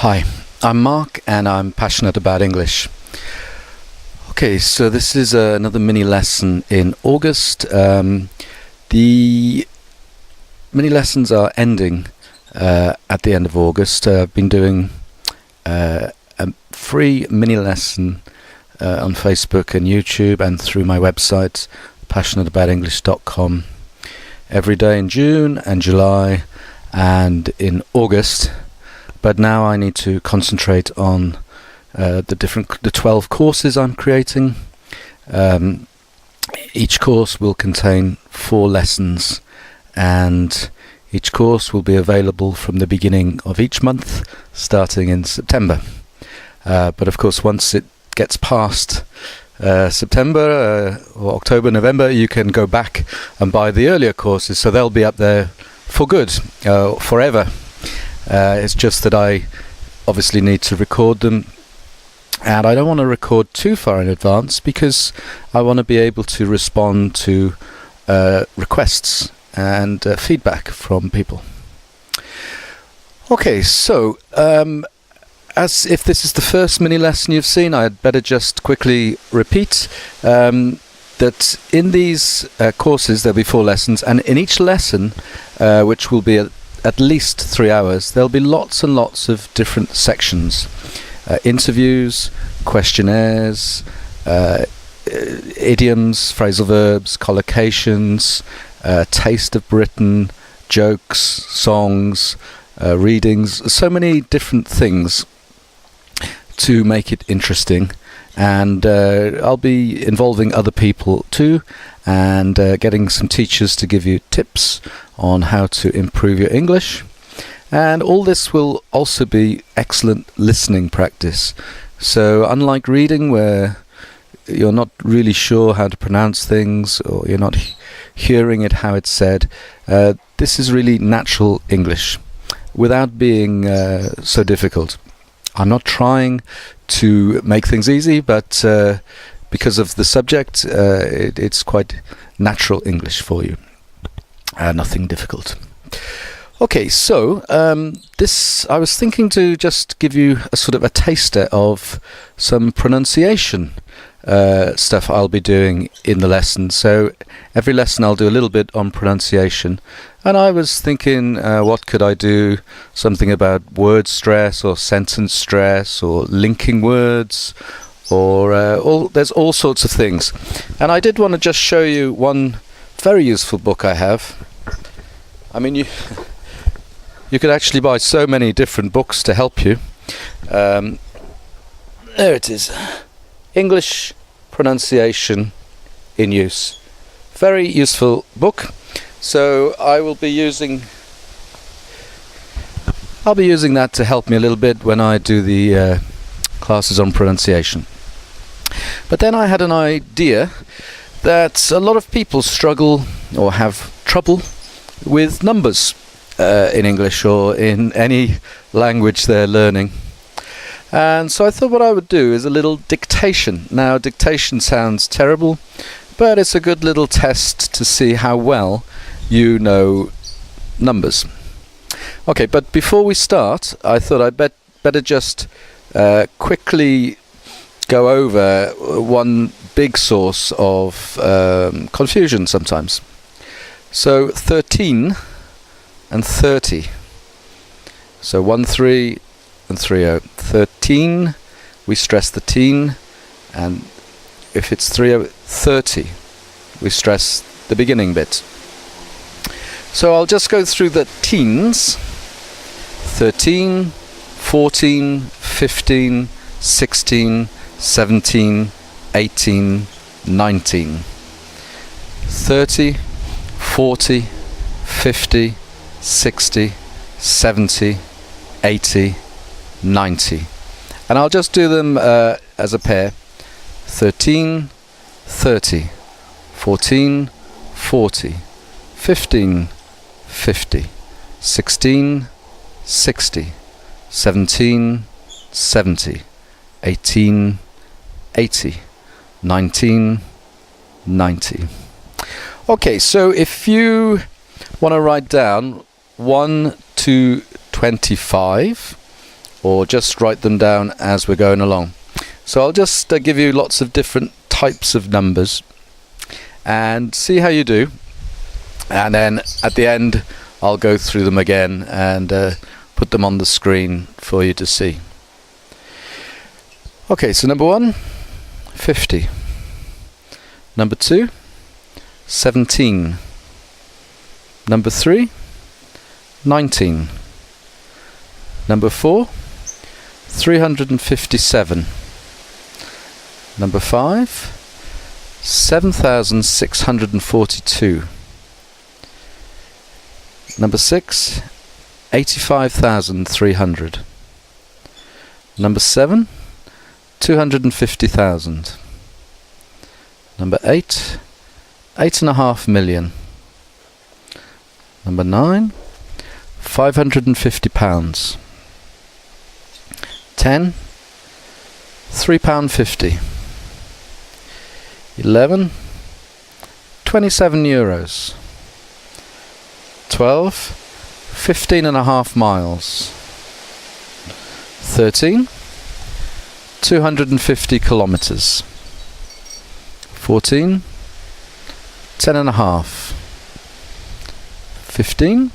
Hi, I'm Mark and I'm passionate about English. Okay, so this is another mini lesson in August. The mini lessons are ending at the end of August. I've been doing a free mini lesson on Facebook and YouTube and through my website, passionateaboutenglish.com, every day in June and July and in August. But now I need to concentrate on the 12 courses I'm creating. Each course will contain 4 lessons, and each course will be available from the beginning of each month, starting in September. But of course, once it gets past September or October, November, you can go back and buy the earlier courses, so they'll be up there for good, forever. It's just that I obviously need to record them, and I don't want to record too far in advance because I want to be able to respond to requests and feedback from people. Okay, so as if this is the first mini lesson you've seen, I'd better just quickly repeat that in these courses there'll be 4 lessons, and in each lesson, which will be at least 3 hours, there'll be lots and lots of different sections. Interviews, questionnaires, idioms, phrasal verbs, collocations, taste of Britain, jokes, songs, readings, so many different things to make it interesting. And I'll be involving other people too, and getting some teachers to give you tips on how to improve your English. And all this will also be excellent listening practice. So unlike reading, where you're not really sure how to pronounce things, or you're not hearing it how it's said, this is really natural English without being so difficult. I'm not trying to make things easy, but because of the subject, it's quite natural English for you. Nothing difficult. Okay, so I was thinking to just give you a sort of a taster of some pronunciation stuff I'll be doing in the lesson. So every lesson I'll do a little bit on pronunciation, and I was thinking, what could I do? Something about word stress or sentence stress or linking words, or there's all sorts of things. And I did want to just show you one very useful book I have. I mean, you could actually buy so many different books to help you. There it is. English Pronunciation in Use. Very useful book. So I'll be using that to help me a little bit when I do the classes on pronunciation. But then I had an idea that a lot of people struggle or have trouble with numbers in English or in any language they're learning. And so I thought what I would do is a little dictation. Now, dictation sounds terrible, but it's a good little test to see how well you know numbers. Okay, but before we start, I thought I'd better just quickly go over one big source of confusion sometimes. So 13 and 30. So 13 and 30. 13, we stress the teen, and if it's 30, we stress the beginning bit. So I'll just go through the teens. 13, 14, 15, 16, 17, 18, 19. 30, 40, 50, 60, 70, 80, 90. And I'll just do them as a pair. 13, 30, 14, 40, 15, 50, 16, 60, 17, 70, 18, 80, 19, 90. Okay, so if you want to write down 1 to 25, or just write them down as we're going along. So I'll just give you lots of different types of numbers and see how you do, and then at the end I'll go through them again and put them on the screen for you to see. Okay, so number 1, 50. Number 2, 17. Number 3, 19. Number 4, 357. Number 5, 7,642. Number 6, 85,300. Number 7, 250,000. Number 8, 8.5 million. Number 9, 550 pounds. 10, £3.50. 11, 27 euros. 12, 15.5 miles. 13, 250 kilometers. 14, 10.5. 15,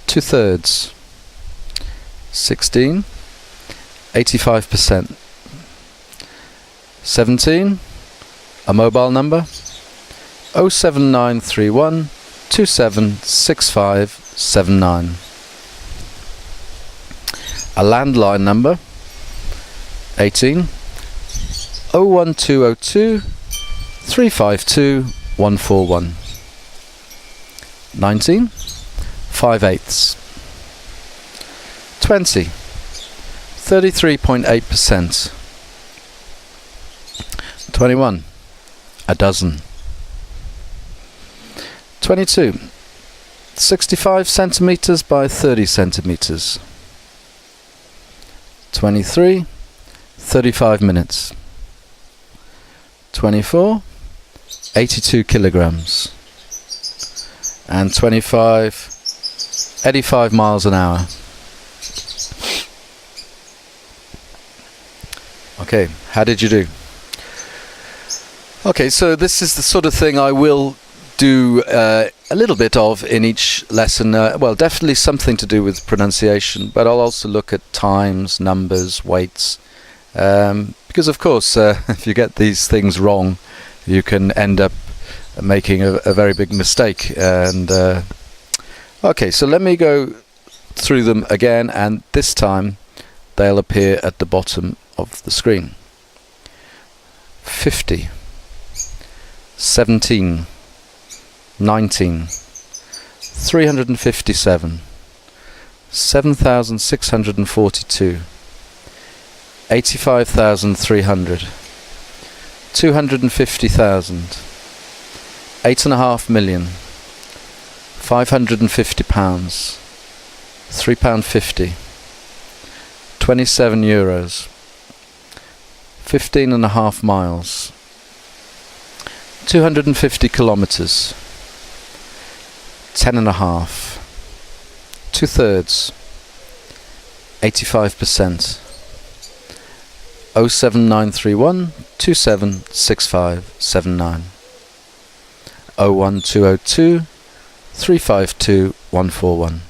2/3. 16, 85%. 17, a mobile number, 07931 276579. A landline number, 18, 01202 352 141. 19, 5/8. 20, 33.8%. 21, a dozen. 22, 65 centimeters by 30 centimeters. 23, 35 minutes. 24, 82 kilograms. And 25, 85 miles an hour. Okay, how did you do? Okay, so this is the sort of thing I will do a little bit of in each lesson. Well, definitely something to do with pronunciation, but I'll also look at times, numbers, weights, because of course if you get these things wrong you can end up making a very big mistake. And okay, so let me go through them again, and this time they'll appear at the bottom of the screen. 50, 17, 19, 357, 7,642, 85,300, 250,000, 8.5 million, 550 pounds, £3.50, 27 euros, 15.5 miles, 250 kilometers, 10.5, 2/3, 85%, 07931 276579, 01202 352 141,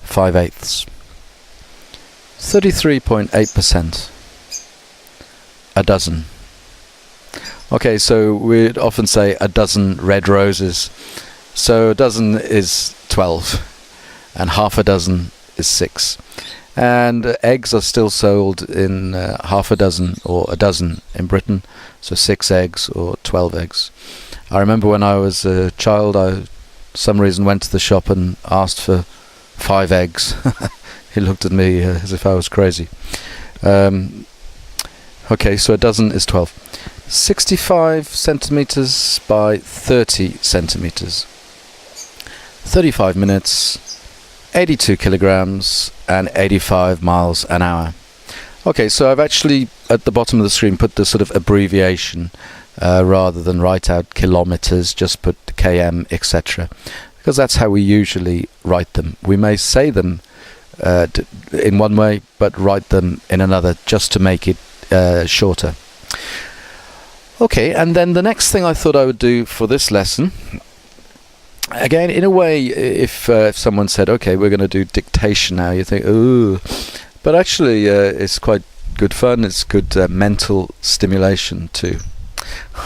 5/8, 33.8%, a dozen. Okay, so we'd often say a dozen red roses. So a dozen is 12, and half a dozen is 6. And eggs are still sold in half a dozen or a dozen in Britain, so 6 eggs or 12 eggs. I remember when I was a child, I for some reason went to the shop and asked for 5 eggs. He looked at me as if I was crazy. Okay, so a dozen is 12. 65 centimeters by 30 centimeters. 35 minutes, 82 kilograms, and 85 miles an hour. Okay, so I've actually at the bottom of the screen put the sort of abbreviation rather than write out kilometers, just put km, etc., because that's how we usually write them. We may say them in one way, but write them in another, just to make it shorter. Okay, and then the next thing I thought I would do for this lesson, again, in a way, if someone said, okay, we're going to do dictation now, you think, ooh, but actually it's quite good fun. It's good mental stimulation too.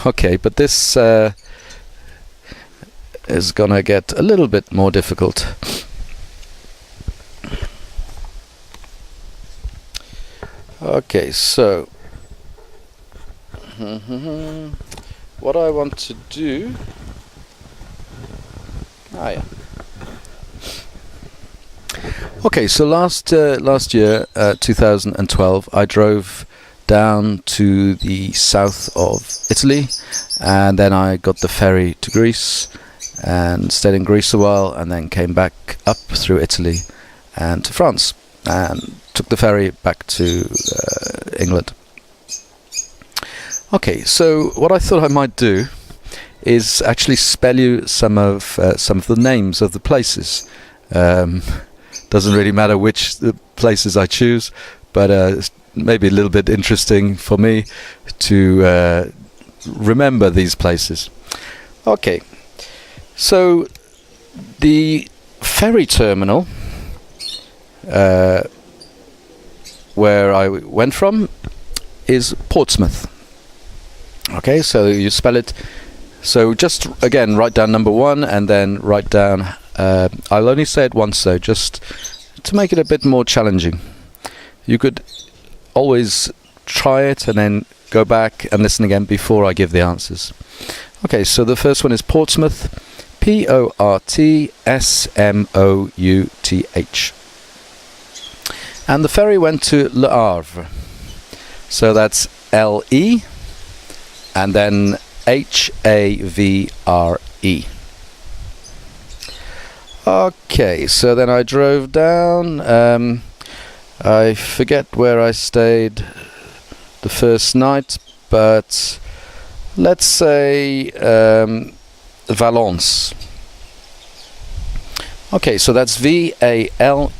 Okay, but this is going to get a little bit more difficult. Okay, so what I want to do, yeah. Okay, so last year, 2012, I drove down to the south of Italy, and then I got the ferry to Greece and stayed in Greece a while, and then came back up through Italy and to France, and took the ferry back to England. Okay, so what I thought I might do is actually spell you some of the names of the places. Doesn't really matter which the places I choose, but it's maybe a little bit interesting for me to remember these places. Okay, so the ferry terminal where I went from is Portsmouth. Okay, so you spell it. So just again write down number 1 and then write down. I'll only say it once though, just to make it a bit more challenging. You could always try it and then go back and listen again before I give the answers. Okay, so the first one is Portsmouth. Portsmouth. And the ferry went to Le Havre. So that's LE and then HAVRE. Okay, so then I drove down. I forget where I stayed the first night, but let's say Valence. Okay, so that's VALENCE.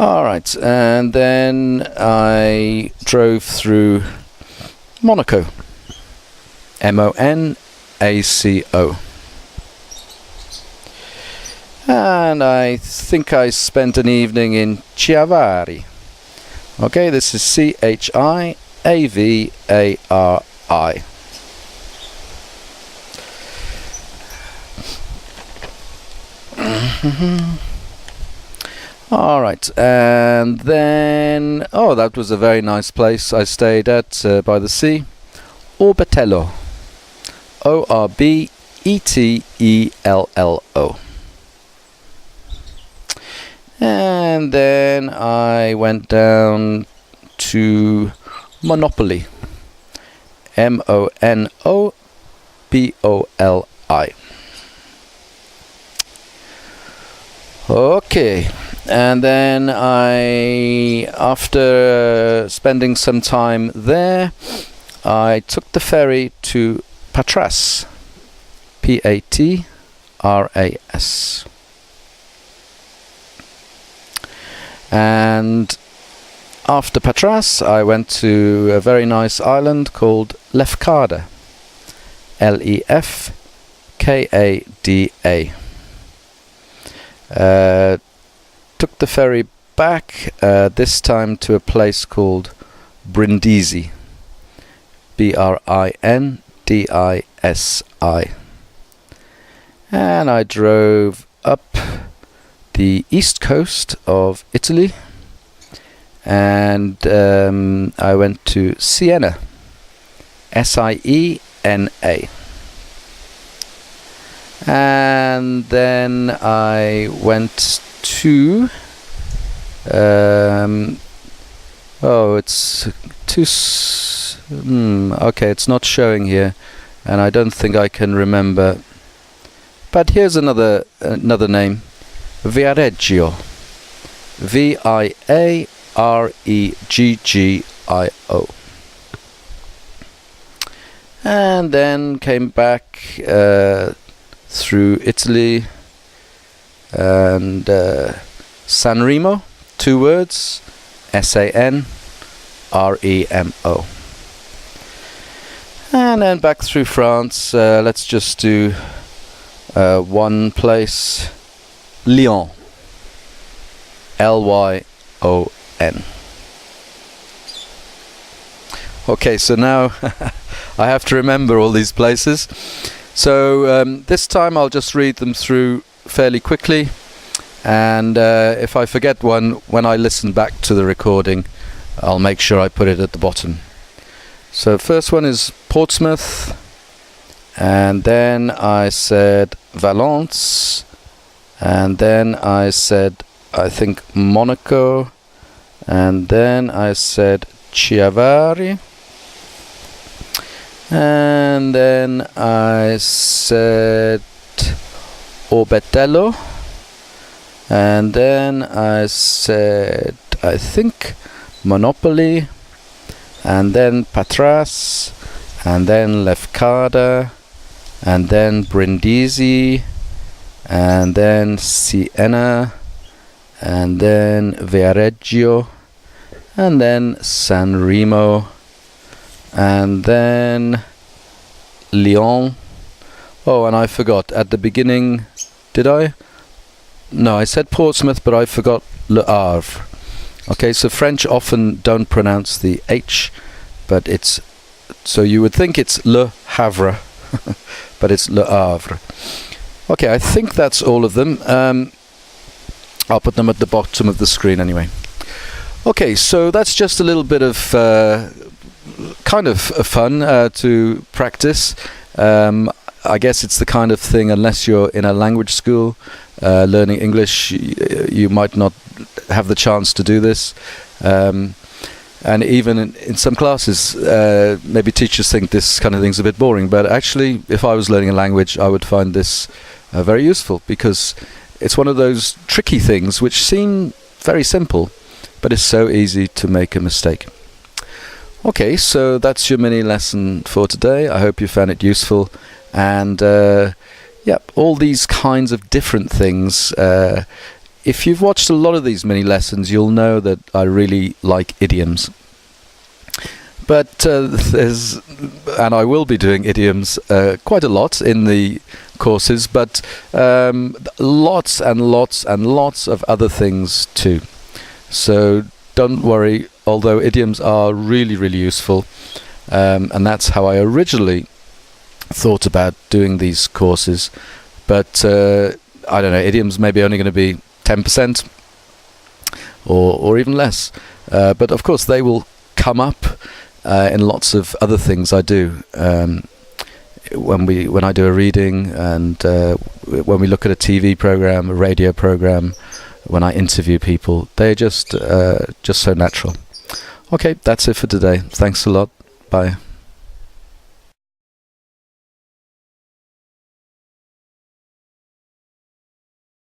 Alright, and then I drove through Monaco. MONACO. And I think I spent an evening in Chiavari. Okay, this is CHIAVARI. All right, and then that was a very nice place I stayed at by the sea. Orbetello. ORBETELLO. And then I went down to Monopoly. MONOPOLI. Okay, and then after spending some time there, I took the ferry to Patras. PATRAS. And after Patras, I went to a very nice island called Lefkada. LEFKADA. Took the ferry back, this time to a place called Brindisi. BRINDISI. And I drove up the east coast of Italy, and I went to Siena. SIENA. And then I went to it's too okay, it's not showing here, and I don't think I can remember, but here's another name. Viareggio. VIAREGGIO. And then came back through Italy and Sanremo, 2 words, Sanremo. And then back through France, let's just do one place, Lyon, Lyon. Okay, so now I have to remember all these places. So this time I'll just read them through fairly quickly, and if I forget one, when I listen back to the recording, I'll make sure I put it at the bottom. So first one is Portsmouth, and then I said Valence, and then I said, I think, Monaco, and then I said Chiavari, and then I said Orbetello, and then I said, I think, Monopoly, and then Patras, and then Lefkada, and then Brindisi, and then Siena, and then Viareggio, and then Sanremo, and then Lyon. Oh, and I forgot at the beginning, did I? No, I said Portsmouth, but I forgot Le Havre. Okay, so French often don't pronounce the H, but it's, so you would think it's Le Havre, but it's Le Havre. Okay, I think that's all of them. I'll put them at the bottom of the screen anyway. Okay, so that's just a little bit of kind of fun to practice. I guess it's the kind of thing, unless you're in a language school learning English, you might not have the chance to do this. And even in some classes, maybe teachers think this kind of thing's a bit boring, but actually, if I was learning a language, I would find this very useful, because it's one of those tricky things which seem very simple, but it's so easy to make a mistake. Okay, so that's your mini lesson for today. I hope you found it useful. And yeah, all these kinds of different things. If you've watched a lot of these mini lessons, you'll know that I really like idioms. But and I will be doing idioms quite a lot in the courses, but lots and lots and lots of other things too. So don't worry, although idioms are really, really useful, and that's how I originally thought about doing these courses. But I don't know, idioms maybe only going to be 10% or even less. But of course they will come up in lots of other things I do. When I do a reading, and when we look at a TV program, a radio program, when I interview people, they're just so natural. Okay, that's it for today. Thanks a lot. Bye.